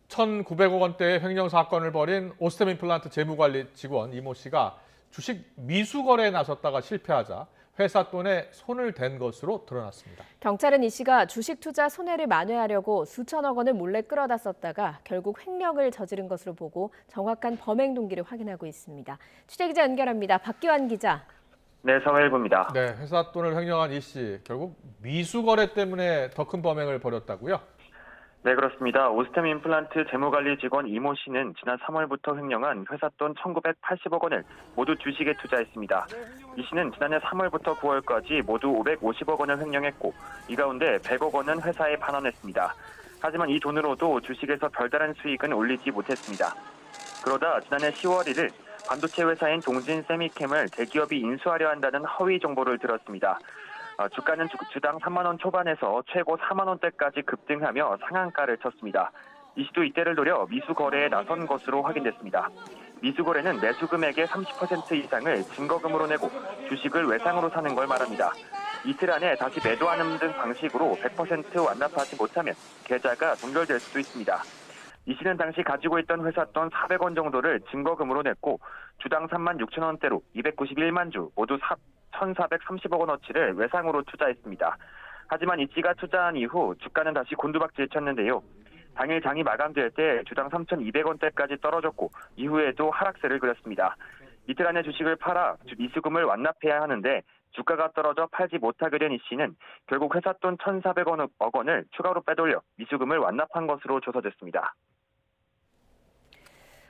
1,900억 원대의 횡령 사건을 벌인 오스템 임플란트 재무관리 직원 이모 씨가 주식 미수 거래에 나섰다가 실패하자 회사 돈에 손을 댄 것으로 드러났습니다. 경찰은 이 씨가 주식 투자 손해를 만회하려고 수천억 원을 몰래 끌어다 썼다가 결국 횡령을 저지른 것으로 보고 정확한 범행 동기를 확인하고 있습니다. 취재기자 연결합니다. 박기환 기자. 네, 서해일보입니다. 네, 회사 돈을 횡령한 이 씨, 결국 미수 거래 때문에 더 큰 범행을 벌였다고요? 네, 그렇습니다. 오스템 임플란트 재무관리 직원 이모 씨는 지난 3월부터 횡령한 회사 돈 1,980억 원을 모두 주식에 투자했습니다. 이 씨는 지난해 3월부터 9월까지 모두 550억 원을 횡령했고 이 가운데 100억 원은 회사에 반환했습니다. 하지만 이 돈으로도 주식에서 별다른 수익은 올리지 못했습니다. 그러다 지난해 10월 1일 반도체 회사인 동진 세미캠을 대기업이 인수하려 한다는 허위 정보를 들었습니다. 주가는 주당 3만 원 초반에서 최고 4만 원대까지 급등하며 상한가를 쳤습니다. 이 씨도 이때를 노려 미수 거래에 나선 것으로 확인됐습니다. 미수 거래는 매수 금액의 30% 이상을 증거금으로 내고 주식을 외상으로 사는 걸 말합니다. 이틀 안에 다시 매도하는 등 방식으로 100% 완납하지 못하면 계좌가 동결될 수도 있습니다. 이 씨는 당시 가지고 있던 회사 돈 400원 정도를 증거금으로 냈고 주당 3만 6천 원대로 291만 주 모두 1,430억 원어치를 외상으로 투자했습니다. 하지만 이 씨가 투자한 이후 주가는 다시 곤두박질 쳤는데요. 당일 장이 마감될 때 주당 3,200원대까지 떨어졌고 이후에도 하락세를 그렸습니다. 이틀 안에 주식을 팔아 미수금을 완납해야 하는데 주가가 떨어져 팔지 못하게 된 이 씨는 결국 회사 돈 1,400억 원을 추가로 빼돌려 미수금을 완납한 것으로 조사됐습니다.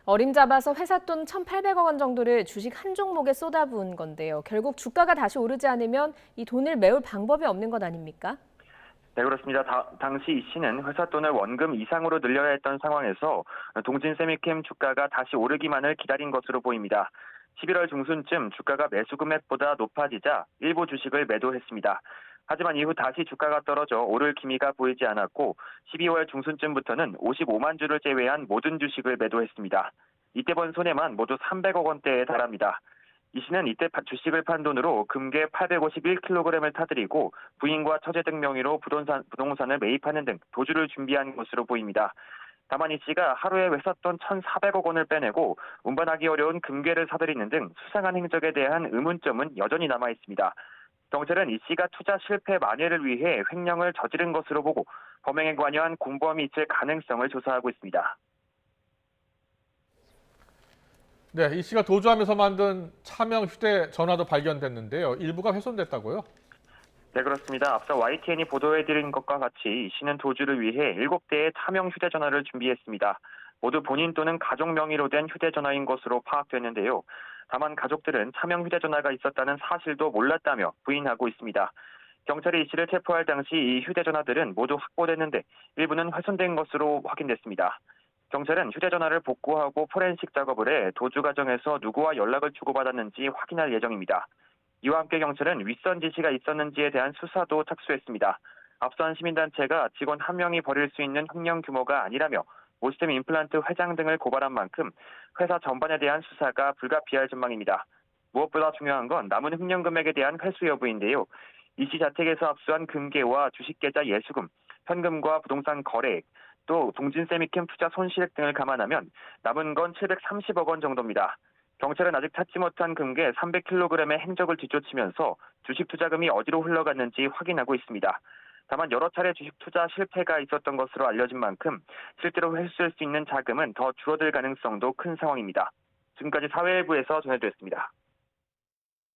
어림잡아서 회사 돈 1,800억 원 정도를 주식 한 종목에 쏟아부은 건데요. 결국 주가가 다시 오르지 않으면 이 돈을 메울 방법이 없는 것 아닙니까? 네, 그렇습니다. 당시 이 씨는 회사 돈을 원금 이상으로 늘려야 했던 상황에서 동진 세미캠 주가가 다시 오르기만을 기다린 것으로 보입니다. 11월 중순쯤 주가가 매수 금액보다 높아지자 일부 주식을 매도했습니다. 하지만 이후 다시 주가가 떨어져 오를 기미가 보이지 않았고 12월 중순쯤부터는 55만 주를 제외한 모든 주식을 매도했습니다. 이때 번 손해만 모두 300억 원대에 달합니다. 이 씨는 이때 주식을 판 돈으로 금괴 851kg을 타들이고 부인과 처제 등 명의로 부동산을 매입하는 등 도주를 준비한 것으로 보입니다. 다만 이 씨가 하루에 회사 돈 1,400억 원을 빼내고 운반하기 어려운 금괴를 사들이는 등 수상한 행적에 대한 의문점은 여전히 남아 있습니다. 경찰은 이 씨가 투자 실패 만회를 위해 횡령을 저지른 것으로 보고 범행에 관여한 공범이 있을 가능성을 조사하고 있습니다. 네, 이 씨가 도주하면서 만든 차명 휴대전화도 발견됐는데요. 일부가 훼손됐다고요? 네, 그렇습니다. 앞서 YTN이 보도해드린 것과 같이 이 씨는 도주를 위해 7대의 차명 휴대전화를 준비했습니다. 모두 본인 또는 가족 명의로 된 휴대전화인 것으로 파악됐는데요. 다만 가족들은 차명 휴대전화가 있었다는 사실도 몰랐다며 부인하고 있습니다. 경찰이 이 씨를 체포할 당시 이 휴대전화들은 모두 확보됐는데 일부는 훼손된 것으로 확인됐습니다. 경찰은 휴대전화를 복구하고 포렌식 작업을 해 도주 과정에서 누구와 연락을 주고받았는지 확인할 예정입니다. 이와 함께 경찰은 윗선 지시가 있었는지에 대한 수사도 착수했습니다. 앞선 시민단체가 직원 한 명이 벌일 수 있는 횡령 규모가 아니라며 오스템 임플란트 회장 등을 고발한 만큼 회사 전반에 대한 수사가 불가피할 전망입니다. 무엇보다 중요한 건 남은 횡령 금액에 대한 회수 여부인데요. 이 씨 자택에서 압수한 금괴와 주식계좌 예수금, 현금과 부동산 거래액, 또 동진 세미캠 투자 손실액 등을 감안하면 남은 건 730억 원 정도입니다. 경찰은 아직 찾지 못한 금괴 300kg의 행적을 뒤쫓으면서 주식 투자금이 어디로 흘러갔는지 확인하고 있습니다. 다만 여러 차례 주식 투자 실패가 있었던 것으로 알려진 만큼 실제로 회수할 수 있는 자금은 더 줄어들 가능성도 큰 상황입니다. 지금까지 사회부에서 전해드렸습니다.